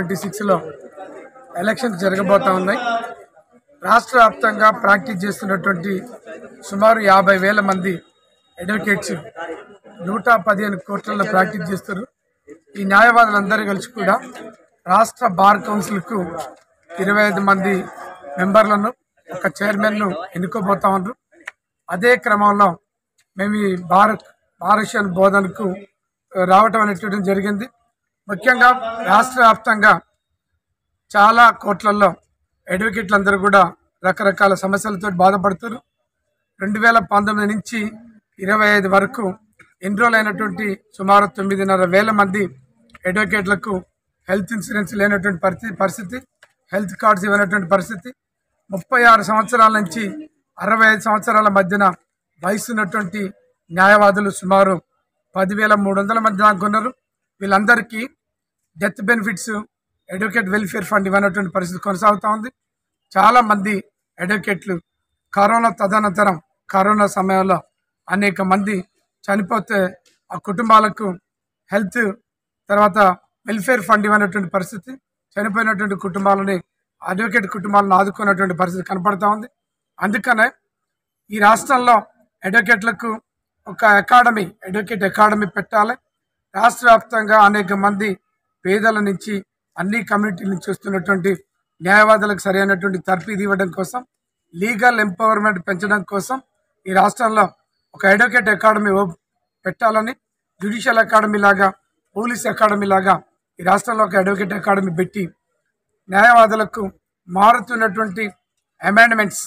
2026లో elections జరగబోతా ఉన్నాయి. రాష్ట్ర వ్యాప్తంగా ప్రాక్టీస్ చేస్తున్నటువంటి సుమారు 50,000 మంది అడ్వకేట్స్ 115 కోట్లలో ప్రాక్టీస్ చేస్తారు. ఈ న్యాయవాదులందరూ కలిసి కూడా రాష్ట్ర బార్ కౌన్సిల్కు 25 మంది మెంబర్లను, ఒక చైర్మన్ను ఎన్నుకోబోతా ఉన్నారు. అదే క్రమంలో మేము ఈ భారతీయ బోధనకు రావటం అనేటువంటి జరిగింది. ముఖ్యంగా రాష్ట్ర వ్యాప్తంగా చాలా కోట్లలో అడ్వకేట్లందరూ కూడా రకరకాల సమస్యలతో బాధపడుతారు. 2019 నుంచి 25 వరకు ఎన్రోల్ అయినటువంటి సుమారు 9,500 మంది అడ్వకేట్లకు హెల్త్ ఇన్సూరెన్స్ లేనటువంటి పరిస్థితి, హెల్త్ కార్డ్స్ ఇవ్వనటువంటి పరిస్థితి, 36 సంవత్సరాల నుంచి 65 సంవత్సరాల మధ్యన వయసు ఉన్నటువంటి న్యాయవాదులు సుమారు 10,300 మంది దాకా ఉన్నారు. వీళ్ళందరికీ death benefits, advocate welfare fund ఇవ్వనటువంటి పరిస్థితి కొనసాగుతూ ఉంది. చాలా మంది అడ్వకేట్లు కరోనా తదనంతరం కరోనా సమయంలో అనేక మంది చనిపోతే ఆ కుటుంబాలకు హెల్త్ తర్వాత వెల్ఫేర్ ఫండ్ ఇవ్వనటువంటి పరిస్థితి, చనిపోయినటువంటి కుటుంబాలని అడ్వకేట్ కుటుంబాలను ఆదుకున్నటువంటి పరిస్థితి కనపడతా ఉంది. అందుకనే ఈ రాష్ట్రంలో అడ్వకేట్లకు ఒక అడ్వకేట్ అకాడమీ పెట్టాలి. రాష్ట్ర వ్యాప్తంగా అనేక మంది పేదల నుంచి అన్ని కమ్యూనిటీల నుంచి వస్తున్నటువంటి న్యాయవాదులకు సరైనటువంటి తర్ఫీదు ఇవ్వడం కోసం, లీగల్ ఎంపవర్మెంట్ పెంచడం కోసం ఈ రాష్ట్రంలో ఒక అడ్వకేట్ అకాడమీ పెట్టాలని, జ్యుడిషియల్ అకాడమీ లాగా, పోలీస్ అకాడమీ లాగా ఈ రాష్ట్రంలో ఒక అడ్వకేట్ అకాడమీ పెట్టి న్యాయవాదులకు మారుతున్నటువంటి అమెండ్మెంట్స్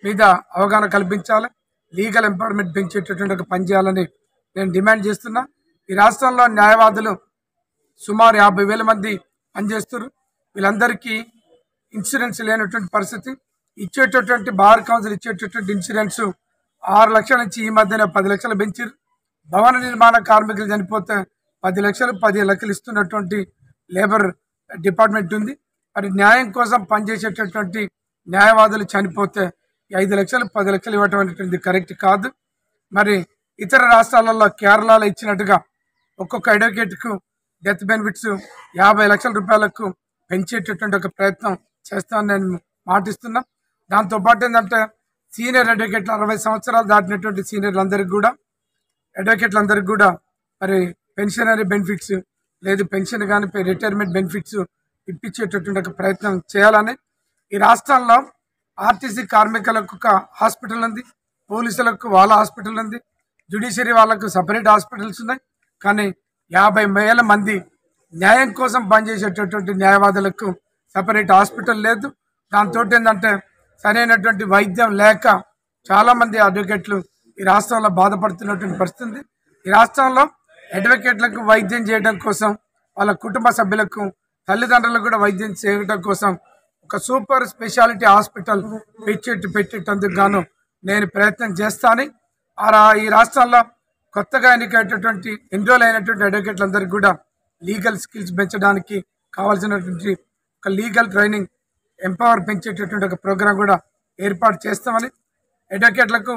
మీద అవగాహన కల్పించాలి, లీగల్ ఎంపవర్మెంట్ పెంచేటటువంటి ఒక పని చేయాలని నేను డిమాండ్ చేస్తున్నా. ఈ రాష్ట్రంలో న్యాయవాదులు సుమారు 50,000 మంది పనిచేస్తారు. వీళ్ళందరికీ ఇన్సూరెన్స్ లేనటువంటి పరిస్థితి. ఇచ్చేటటువంటి బార్ కౌన్సిల్ ఇచ్చేటటువంటి ఇన్సూరెన్స్ 6 లక్షల నుంచి ఈ మధ్యన 10 లక్షలు పెంచారు. భవన నిర్మాణ కార్మికులు చనిపోతే 10 లక్షలు 15 లక్షలు ఇస్తున్నటువంటి లేబర్ డిపార్ట్మెంట్ ఉంది. మరి న్యాయం కోసం పనిచేసేటటువంటి న్యాయవాదులు చనిపోతే 5 లక్షలు 10 లక్షలు ఇవ్వటం అనేటువంటిది కరెక్ట్ కాదు. మరి ఇతర రాష్ట్రాలలో కేరళలో ఇచ్చినట్టుగా ఒక్కొక్క అడ్వకేట్కు డెత్ బెనిఫిట్స్ 50 లక్షల రూపాయలకు పెంచేటటువంటి ఒక ప్రయత్నం చేస్తామని నేను మాటిస్తున్నా. దాంతోపాటు ఏంటంటే సీనియర్ అడ్వకేట్లు 60 సంవత్సరాలు దాటినటువంటి సీనియర్లందరికీ కూడా అడ్వకేట్లందరికీ కూడా మరి పెన్షనరీ బెనిఫిట్స్ లేదు, పెన్షన్ కానీ రిటైర్మెంట్ బెనిఫిట్స్ ఇప్పించేటటువంటి ఒక ప్రయత్నం చేయాలని. ఈ రాష్ట్రంలో ఆర్టీసీ కార్మికులకు ఒక హాస్పిటల్ ఉంది, పోలీసులకు వాళ్ళ హాస్పిటల్ ఉంది, జ్యుడిషియరీ వాళ్ళకు సపరేట్ హాస్పిటల్స్ ఉన్నాయి. కానీ 50,000 మంది న్యాయం కోసం పనిచేసేటటువంటి న్యాయవాదులకు సపరేట్ హాస్పిటల్ లేదు. దాంతో ఏంటంటే సరైనటువంటి వైద్యం లేక చాలామంది అడ్వకేట్లు ఈ రాష్ట్రంలో బాధపడుతున్నటువంటి పరిస్థితి. ఈ రాష్ట్రంలో అడ్వకేట్లకు వైద్యం చేయడం కోసం, వాళ్ళ కుటుంబ సభ్యులకు, తల్లిదండ్రులకు కూడా వైద్యం చేయడం కోసం ఒక సూపర్ స్పెషాలిటీ హాస్పిటల్ పెట్టేటందుకు గాను నేను ప్రయత్నం చేస్తాను. ఈ రాష్ట్రంలో కొత్తగా ఎన్నికైనటువంటి ఎన్రోల్ అయినటువంటి అడ్వకేట్లందరికీ కూడా లీగల్ స్కిల్స్ పెంచడానికి కావాల్సినటువంటి ఒక లీగల్ ట్రైనింగ్ ఎంపవర్ పెంచేటటువంటి ఒక ప్రోగ్రాం కూడా ఏర్పాటు చేస్తామని, అడ్వకేట్లకు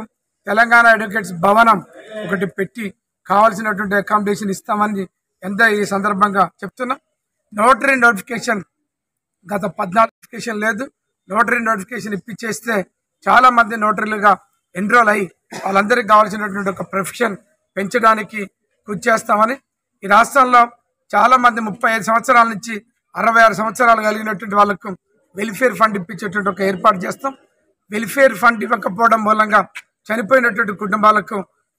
తెలంగాణ అడ్వకేట్స్ భవనం ఒకటి పెట్టి కావాల్సినటువంటి అకామిడేషన్ ఇస్తామని ఈ సందర్భంగా చెప్తున్నా. నోటరీ నోటిఫికేషన్ గత 14 నోటిఫికేషన్ లేదు. నోటరీ నోటిఫికేషన్ ఇప్పించేస్తే చాలా మంది నోటరీలుగా ఎన్రోల్ అయ్యి వాళ్ళందరికీ కావాల్సినటువంటి ఒక ప్రొఫెషన్ పెంచడానికి కృషి చేస్తామని, ఈ రాష్ట్రంలో చాలా మంది 35 సంవత్సరాల నుంచి 66 సంవత్సరాలు కలిగినటువంటి వాళ్ళకు వెల్ఫేర్ ఫండ్ ఇప్పించేటువంటి ఒక ఏర్పాటు చేస్తాం. వెల్ఫేర్ ఫండ్ ఇవ్వకపోవడం మూలంగా చనిపోయినటువంటి కుటుంబాలకు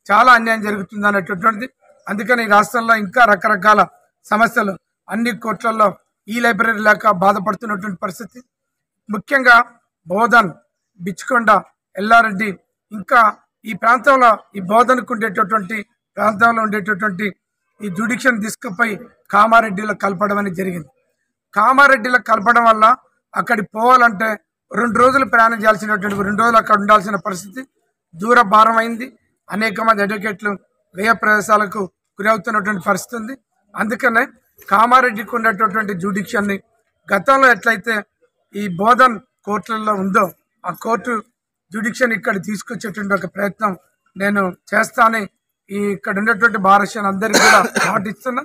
చాలా అన్యాయం జరుగుతుంది అనేటటువంటిది. అందుకని ఈ రాష్ట్రంలో ఇంకా రకరకాల సమస్యలు, అన్ని కోట్లలో ఈ లైబ్రరీ లేక బాధపడుతున్నటువంటి పరిస్థితి. ముఖ్యంగా బోధన్, బిచ్కొండ, ఎల్లారెడ్డి, ఇంకా ఈ ప్రాంతంలో ఈ బోధనకు ఉండేటటువంటి ప్రాంతంలో ఉండేటటువంటి ఈ జ్యుడిక్షన్ తీసుకుపోయి కామారెడ్డిలో కలపడం అనేది జరిగింది. కామారెడ్డిలో కలపడం వల్ల అక్కడికి పోవాలంటే 2 రోజులు ప్రయాణం చేయాల్సినటువంటి, 2 రోజులు అక్కడ ఉండాల్సిన పరిస్థితి, దూర భారం అయింది. అనేక మంది అడ్వకేట్లు వ్యయ ప్రదేశాలకు గురవుతున్నటువంటి పరిస్థితి ఉంది. అందుకనే కామారెడ్డికి ఉన్నటువంటి జ్యుడిక్షన్ని గతంలో ఎట్లయితే ఈ బోధన్ కోర్టులలో ఉందో ఆ కోర్టు జ్యుడిక్షన్ ఇక్కడ తీసుకొచ్చేటువంటి ఒక ప్రయత్నం నేను చేస్తానని ఇక్కడ ఉన్నటువంటి భారతీయులందరికీ కూడా మాటిస్తున్నా.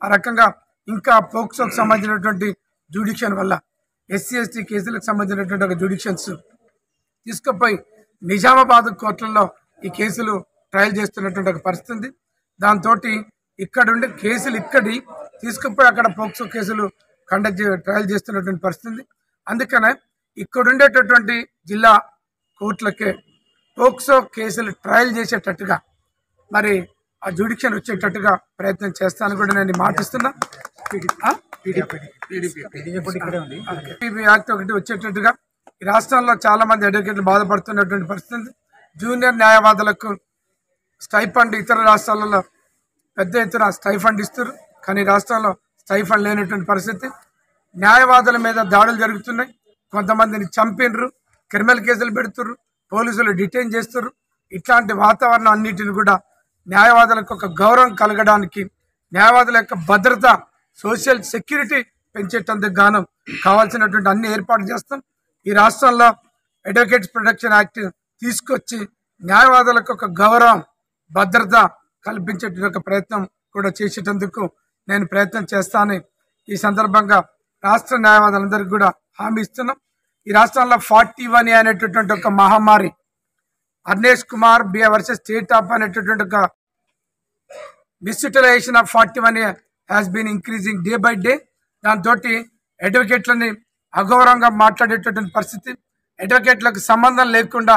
ఆ రకంగా ఇంకా పోక్సోకు సంబంధించినటువంటి జ్యుడిక్షన్ వల్ల ఎస్సీ ఎస్టీ కేసులకు సంబంధించినటువంటి ఒక జ్యుడిక్షన్స్ తీసుకుపోయి నిజామాబాద్ కోర్టులలో ఈ కేసులు ట్రయల్ చేస్తున్నటువంటి ఒక పరిస్థితి. దాంతో ఇక్కడుండే కేసులు ఇక్కడి తీసుకుపోయి అక్కడ పోక్సో కేసులు ట్రయల్ చేస్తున్నటువంటి పరిస్థితి. అందుకనే ఇక్కడుండేటటువంటి జిల్లా కోర్టులకే పోక్సో కేసులు ట్రయల్ చేసేటట్టుగా మరి ఆ జ్యుడిక్షన్ వచ్చేటట్టుగా ప్రయత్నం చేస్తాను కూడా నేను మాటిస్తున్నా. యాక్ట్ ఒకటి వచ్చేటట్టుగా ఈ రాష్ట్రంలో చాలా మంది అడ్వకేట్లు బాధపడుతున్నటువంటి పరిస్థితి. జూనియర్ న్యాయవాదులకు స్టైఫండ్ ఇతర రాష్ట్రాలలో పెద్ద ఎత్తున స్టైఫండ్ ఇస్తారు, కానీ రాష్ట్రంలో స్టైఫండ్ లేనటువంటి పరిస్థితి. న్యాయవాదుల మీద దాడులు జరుగుతున్నాయి, కొంతమందిని చంపినరు, క్రిమినల్ కేసులు పెడుతున్నారు, పోలీసులు డిటైన్ చేస్తారు. ఇట్లాంటి వాతావరణం అన్నిటిని కూడా న్యాయవాదులకు ఒక గౌరవం కలగడానికి, న్యాయవాదుల యొక్క భద్రత, సోషల్ సెక్యూరిటీ పెంచేటందుకు గాను కావాల్సినటువంటి అన్ని ఏర్పాటు చేస్తాం. ఈ రాష్ట్రంలో అడ్వకేట్స్ ప్రొటెక్షన్ యాక్ట్ తీసుకొచ్చి న్యాయవాదులకు ఒక గౌరవం, భద్రత కల్పించేటువంటి ఒక ప్రయత్నం కూడా చేసేటందుకు నేను ప్రయత్నం చేస్తాను. ఈ సందర్భంగా రాష్ట్ర న్యాయవాదులందరికీ కూడా హామీ ఇస్తున్నాం. ఈ రాష్ట్రంలో 41 అనేటటువంటి ఒక మహమ్మారి, అర్నేష్ కుమార్ బిఏ వర్సెస్ స్టేట్ ఆఫ్ అనేటటువంటి ఒక misutilization of 41A has been increasing day by day. దాంతో అడ్వకేట్లని అగౌరవంగా మాట్లాడేటటువంటి పరిస్థితి, అడ్వకేట్లకు సంబంధం లేకుండా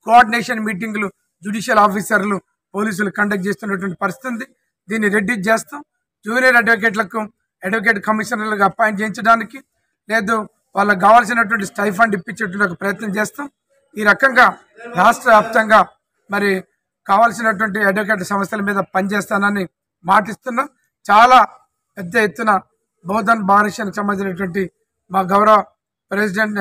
కోఆర్డినేషన్ మీటింగ్లు జ్యుడిషియల్ ఆఫీసర్లు, పోలీసులు కండక్ట్ చేస్తున్నటువంటి పరిస్థితి. దీన్ని రెడ్యూస్ చేస్తాం. జూనియర్ అడ్వకేట్లకు అడ్వకేట్ కమిషనర్లుగా అపాయింట్ చేయించడానికి, లేదు వాళ్ళకు కావాల్సినటువంటి స్టైఫండ్ ఇప్పించేటువంటి ఒక ప్రయత్నం చేస్తాం. ఈ రకంగా రాష్ట్ర వ్యాప్తంగా మరి కావాల్సినటువంటి అడ్వకేట్ సమస్యల మీద పనిచేస్తానని మాటిస్తున్నాం. చాలా పెద్ద ఎత్తున బహుధన్ భారత్కి సంబంధించినటువంటి మా గౌరవ ప్రెసిడెంట్,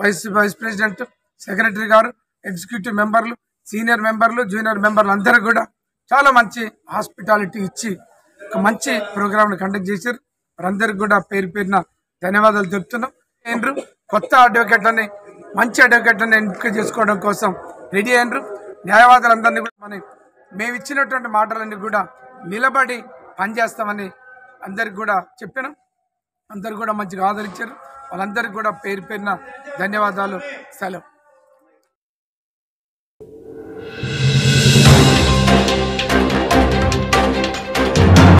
వైస్ ప్రెసిడెంట్, సెక్రటరీ గారు, ఎగ్జిక్యూటివ్ మెంబర్లు, సీనియర్ మెంబర్లు, జూనియర్ మెంబర్లు అందరూ కూడా చాలా మంచి హాస్పిటాలిటీ ఇచ్చి ఒక మంచి ప్రోగ్రామ్ని కండక్ట్ చేశారు. వారందరికీ కూడా పేరు పేరున ధన్యవాదాలు చెప్తున్నాం. కొత్త అడ్వకేట్లని, మంచి అడ్వకేట్లని ఎంపిక చేసుకోవడం కోసం రెడీ అయినరు. న్యాయవాదులందరినీ కూడా మేము ఇచ్చినటువంటి మాటలన్నీ కూడా నిలబడి పనిచేస్తామని అందరికి కూడా చెప్పినాం. అందరు కూడా మంచిగా ఆదరించారు. వాళ్ళందరికీ కూడా పేరు పేరున ధన్యవాదాలు. సెలవు.